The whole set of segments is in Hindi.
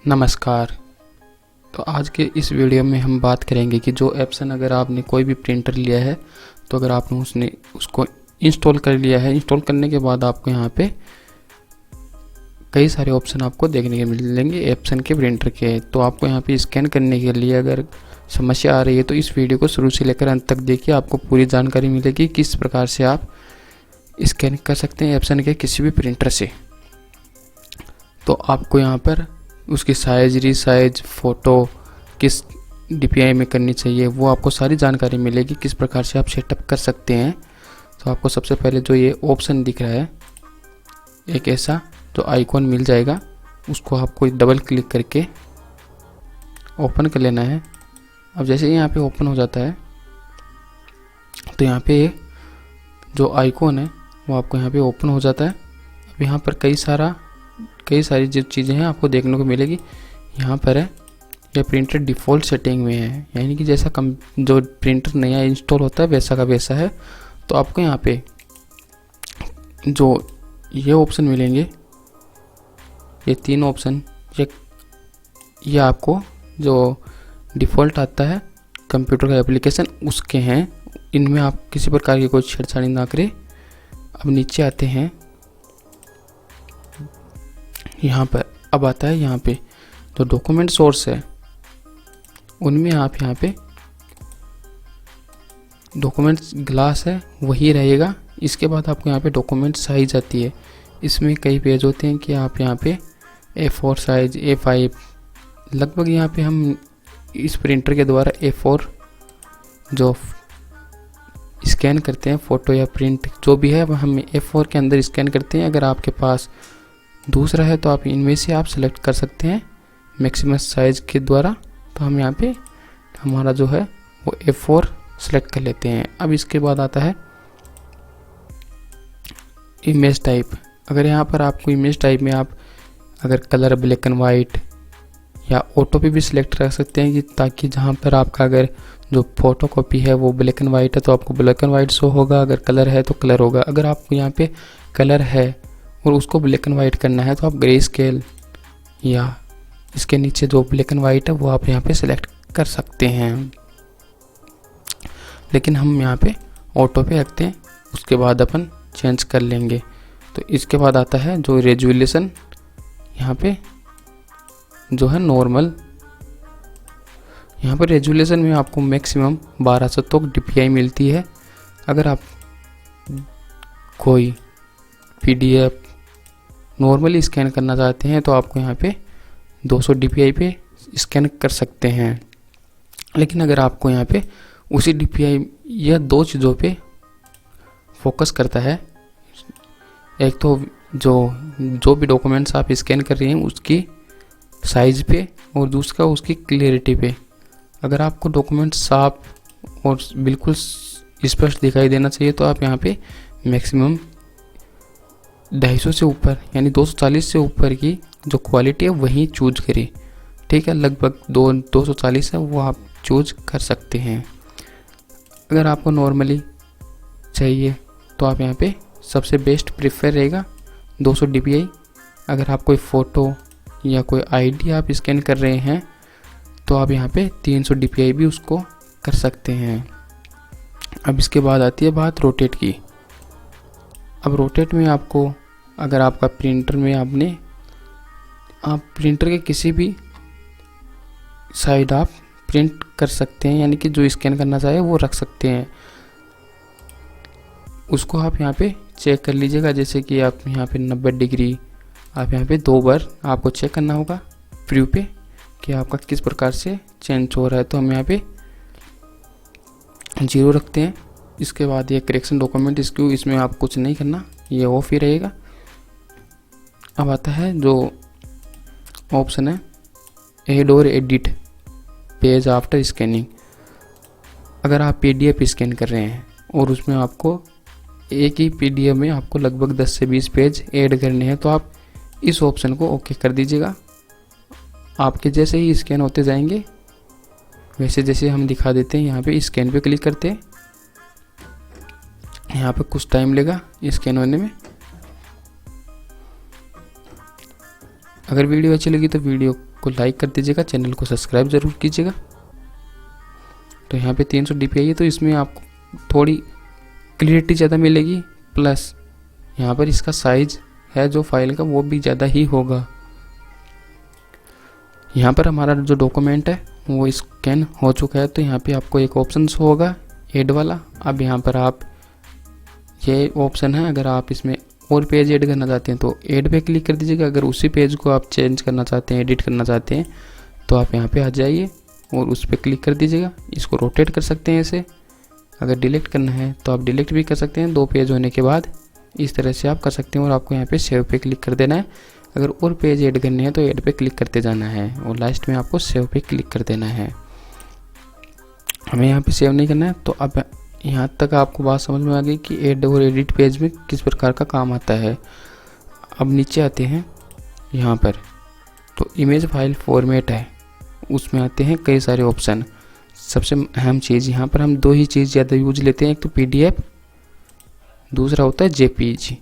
नमस्कार। तो आज के इस वीडियो में हम बात करेंगे कि जो ऑप्शन अगर आपने कोई भी प्रिंटर लिया है तो अगर आपने उसको इंस्टॉल कर लिया है, इंस्टॉल करने के बाद आपको यहाँ पे कई सारे ऑप्शन आपको देखने के मिलेंगे ऑप्शन के प्रिंटर के। तो आपको यहाँ पे स्कैन करने के लिए अगर समस्या आ रही है तो इस वीडियो को शुरू से लेकर अंत तक देखिए, आपको पूरी जानकारी मिलेगी किस प्रकार से आप स्कैन कर सकते हैं ऑप्शन के किसी भी प्रिंटर से। तो आपको यहाँ पर उसकी साइज, रीसाइज, फ़ोटो किस DPI में करनी चाहिए वो आपको सारी जानकारी मिलेगी, किस प्रकार से आप सेटअप कर सकते हैं। तो आपको सबसे पहले जो ये ऑप्शन दिख रहा है, एक ऐसा जो आइकॉन मिल जाएगा, उसको आपको डबल क्लिक करके ओपन कर लेना है। अब जैसे ही यहाँ पे ओपन हो जाता है तो यहाँ पे जो आइकॉन है वो आपको यहाँ पे ओपन हो जाता है। अब यहाँ पर कई सारी जो चीज़ें हैं आपको देखने को मिलेगी। यहाँ पर है यह प्रिंटर डिफ़ॉल्ट सेटिंग में है, यानी कि जैसा जो प्रिंटर नया इंस्टॉल होता है वैसा का वैसा है। तो आपको यहाँ पे जो ये ऑप्शन मिलेंगे, ये 3 ऑप्शन, ये आपको जो डिफ़ॉल्ट आता है कंप्यूटर का एप्लीकेशन उसके हैं, इनमें आप किसी प्रकार की कोई छेड़छाड़ी ना करें। अब नीचे आते हैं, यहाँ पर अब आता है यहाँ पे जो डॉक्यूमेंट सोर्स है उनमें आप यहाँ पे डॉक्यूमेंट्स ग्लास है वही रहेगा। इसके बाद आपको यहाँ पे डॉक्यूमेंट साइज आती है, इसमें कई पेज होते हैं कि आप यहाँ पे A4 साइज, A5, लगभग यहाँ पे हम इस प्रिंटर के द्वारा A4 जो स्कैन करते हैं फ़ोटो या प्रिंट जो भी है वह हम A4 के अंदर स्कैन करते हैं। अगर आपके पास दूसरा है तो आप इनमें से आप सेलेक्ट कर सकते हैं मैक्सिमम साइज़ के द्वारा। तो हम यहाँ पे हमारा जो है वो A4 सेलेक्ट कर लेते हैं। अब इसके बाद आता है इमेज टाइप। अगर यहाँ पर आपको इमेज टाइप में आप अगर कलर ब्लैक एंड वाइट या ऑटो पे भी सिलेक्ट कर सकते हैं, कि ताकि जहाँ पर आपका अगर जो फोटो कॉपी है वो ब्लैक एंड वाइट है तो आपको ब्लैक एंड वाइट शो होगा, अगर कलर है तो कलर होगा। अगर आपको यहाँ पे कलर है और उसको ब्लैक एंड वाइट करना है तो आप ग्रे स्केल या इसके नीचे जो ब्लैक एंड वाइट है वो आप यहाँ पे सिलेक्ट कर सकते हैं, लेकिन हम यहाँ पे ऑटो पे रखते हैं, उसके बाद अपन चेंज कर लेंगे। तो इसके बाद आता है जो रेजुलेशन, यहाँ पे जो है नॉर्मल, यहाँ पर रेजुलेशन में आपको मैक्सिमम 1200 तक DPI मिलती है। अगर आप कोई PDF नॉर्मली स्कैन करना चाहते हैं तो आपको यहाँ पे 200 DPI पे स्कैन कर सकते हैं। लेकिन अगर आपको यहाँ पे उसी DPI यह 2 चीज़ों पे फोकस करता है, एक तो जो भी डॉक्यूमेंट्स आप स्कैन कर रहे हैं उसकी साइज़ पे और दूसरा उसकी क्लियरिटी पे। अगर आपको डॉक्यूमेंट साफ और बिल्कुल स्पष्ट दिखाई देना चाहिए तो आप यहाँ पे मैक्सिमम 250 से ऊपर यानी 240 से ऊपर की जो क्वालिटी है वही चूज करें। ठीक है, लगभग 240 है वो आप चूज कर सकते हैं। अगर आपको नॉर्मली चाहिए तो आप यहाँ पे सबसे बेस्ट प्रीफर रहेगा 200 DPI। अगर आप कोई फ़ोटो या कोई ID आप स्कैन कर रहे हैं तो आप यहाँ पे 300 DPI भी उसको कर सकते हैं। अब इसके बाद आती है बात रोटेट की। अब रोटेट में आपको अगर आपका प्रिंटर में आप प्रिंटर के किसी भी साइड आप प्रिंट कर सकते हैं, यानी कि जो स्कैन करना चाहे वो रख सकते हैं। उसको आप यहाँ पे चेक कर लीजिएगा, जैसे कि आप यहाँ पे 90 डिग्री आप यहाँ पे 2 बार आपको चेक करना होगा प्रीव्यू पे कि आपका किस प्रकार से चेंज हो रहा है। तो हम यहाँ पे 0 रखते हैं। इसके बाद ये करेक्शन डॉक्यूमेंट स्क्यू, इसमें आप कुछ नहीं करना, ये ऑफ ही रहेगा। अब आता है जो ऑप्शन है ऐड और एडिट पेज आफ्टर स्कैनिंग। अगर आप PDF स्कैन कर रहे हैं और उसमें आपको एक ही PDF में आपको लगभग 10 से 20 पेज ऐड करने हैं तो आप इस ऑप्शन को ओके कर दीजिएगा। आपके जैसे ही स्कैन होते जाएंगे वैसे जैसे हम दिखा देते हैं, यहाँ पे स्कैन पे क्लिक करते हैं, यहाँ पे कुछ टाइम लेगा स्कैन होने में। अगर वीडियो अच्छी लगी तो वीडियो को लाइक कर दीजिएगा, चैनल को सब्सक्राइब ज़रूर कीजिएगा। तो यहाँ पे 300 dpi है, तो इसमें आपको थोड़ी क्लियरिटी ज़्यादा मिलेगी, प्लस यहाँ पर इसका साइज है जो फाइल का वो भी ज़्यादा ही होगा। यहाँ पर हमारा जो डॉक्यूमेंट है वो स्कैन हो चुका है, तो यहाँ पे आपको एक ऑप्शन होगा ऐड वाला। अब यहाँ पर आप ये ऑप्शन है, अगर आप इसमें और पेज ऐड करना चाहते हैं तो ऐड पे क्लिक कर दीजिएगा। अगर उसी पेज को आप चेंज करना चाहते हैं, एडिट करना चाहते हैं, तो आप यहाँ पे आ जाइए और उस पर क्लिक कर दीजिएगा। इसको रोटेट कर सकते हैं ऐसे। अगर डिलीट करना है तो आप डिलीट भी कर सकते हैं 2 पेज होने के बाद, इस तरह से आप कर सकते हैं। और आपको यहाँ पे सेव पे क्लिक कर देना है। अगर और पेज ऐड करने हैं तो ऐड पे क्लिक करते जाना है और लास्ट में आपको सेव पे क्लिक कर देना है। हमें यहाँ पे सेव नहीं करना है। तो अब यहाँ तक आपको बात समझ में आ गई कि ऐड और एडिट पेज में किस प्रकार का काम आता है। अब नीचे आते हैं यहाँ पर, तो इमेज फाइल फॉर्मेट है, उसमें आते हैं कई सारे ऑप्शन। सबसे अहम चीज़ यहाँ पर हम 2 ही चीज़ ज़्यादा यूज लेते हैं, एक तो PDF, दूसरा होता है JPG।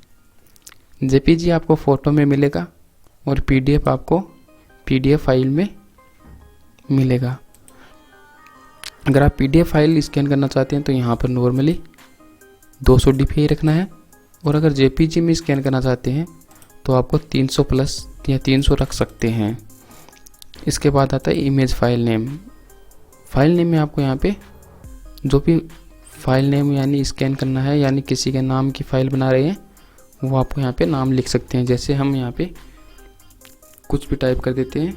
JPG आपको फ़ोटो में मिलेगा और PDF आपको PDF फाइल में मिलेगा। अगर आप PDF फाइल स्कैन करना चाहते हैं तो यहाँ पर नॉर्मली 200 dpi रखना है, और अगर JPG में स्कैन करना चाहते हैं तो आपको 300 प्लस या 300 रख सकते हैं। इसके बाद आता है image file name. File name में आपको यहाँ पे जो भी फाइल नेम यानी स्कैन करना है, यानी किसी के नाम की फ़ाइल बना रहे हैं, वो आपको यहाँ पे नाम लिख सकते हैं। जैसे हम यहाँ पे कुछ भी टाइप कर देते हैं।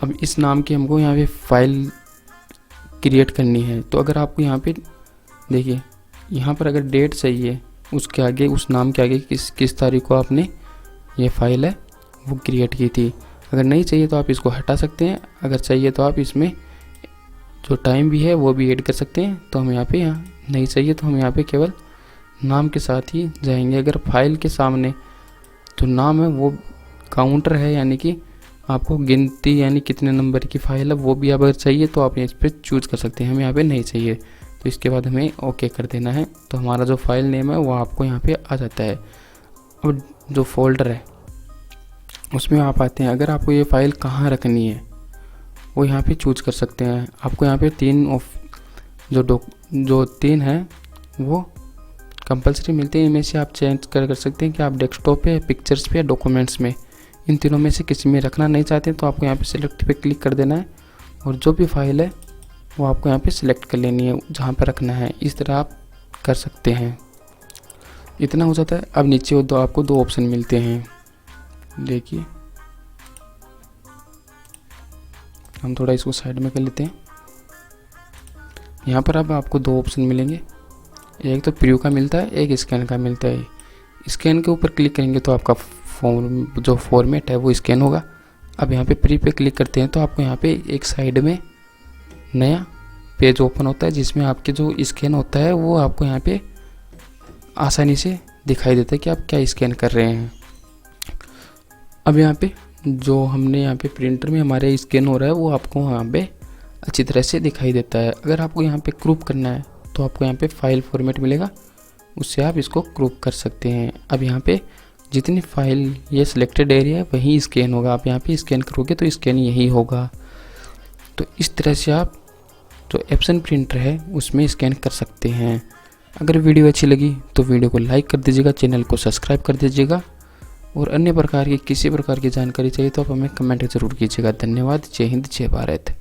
अब इस नाम की हमको यहाँ पे फाइल क्रिएट करनी है, तो अगर आपको यहाँ पे देखिए, यहाँ पर अगर डेट चाहिए उसके आगे, उस नाम के आगे किस तारीख को आपने ये फाइल है वो क्रिएट की थी। अगर नहीं चाहिए तो आप इसको हटा सकते हैं, अगर चाहिए तो आप इसमें जो टाइम भी है वो भी ऐड कर सकते हैं। तो हम यहाँ पे नहीं चाहिए तो हम यहाँ पे केवल नाम के साथ ही जाएंगे। अगर फाइल के सामने जो नाम है वो काउंटर है, यानी कि आपको गिनती यानी कितने नंबर की फ़ाइल है वो भी अगर चाहिए तो आप इस पर चूज़ कर सकते हैं। हमें यहाँ पे नहीं चाहिए तो इसके बाद हमें ओके कर देना है। तो हमारा जो फाइल नेम है वो आपको यहाँ पे आ जाता है। अब जो फोल्डर है उसमें आप आते हैं, अगर आपको ये फ़ाइल कहाँ रखनी है वो यहाँ पे चूज़ कर सकते हैं। आपको यहाँ पे 3 हैं वो कंपलसरी मिलते हैं। इनमें से आप चेंज कर सकते हैं कि आप डेस्कटॉप पे, पिक्चर्स पे या डॉक्यूमेंट्स में, इन तीनों में से किसी में रखना नहीं चाहते तो आपको यहाँ पे सिलेक्ट पे क्लिक कर देना है और जो भी फाइल है वो आपको यहाँ पे सिलेक्ट कर लेनी है जहाँ पर रखना है। इस तरह आप कर सकते हैं। इतना हो जाता है। अब नीचे आपको 2 ऑप्शन मिलते हैं। देखिए, हम थोड़ा इसको साइड में कर लेते हैं। यहाँ पर अब आपको 2 ऑप्शन मिलेंगे, एक तो प्रीव्यू का मिलता है, एक स्कैन का मिलता है। स्कैन के ऊपर क्लिक करेंगे तो आपका जो फॉर्मेट है वो स्कैन होगा। अब यहाँ पे प्री पे क्लिक करते हैं तो आपको यहाँ पे एक साइड में नया पेज ओपन होता है जिसमें आपके जो स्कैन होता है वो आपको यहाँ पे आसानी से दिखाई देता है कि आप क्या स्कैन कर रहे हैं। अब यहाँ पे जो हमने यहाँ पे प्रिंटर में हमारे स्कैन हो रहा है वो आपको यहाँ पे अच्छी तरह से दिखाई देता है। अगर आपको यहाँ पे क्रॉप करना है तो आपको यहाँ पे फाइल फॉर्मेट मिलेगा, उससे आप इसको क्रॉप कर सकते हैं। अब यहाँ पे जितनी फाइल ये सिलेक्टेड एरिया है वहीं स्कैन होगा। आप यहाँ पे स्कैन करोगे तो स्कैन यही होगा। तो इस तरह से आप जो एप्सन प्रिंटर है उसमें स्कैन कर सकते हैं। अगर वीडियो अच्छी लगी तो वीडियो को लाइक कर दीजिएगा, चैनल को सब्सक्राइब कर दीजिएगा, और अन्य प्रकार की किसी प्रकार की जानकारी चाहिए तो आप हमें कमेंट ज़रूर कीजिएगा। धन्यवाद। जय हिंद, जय भारत।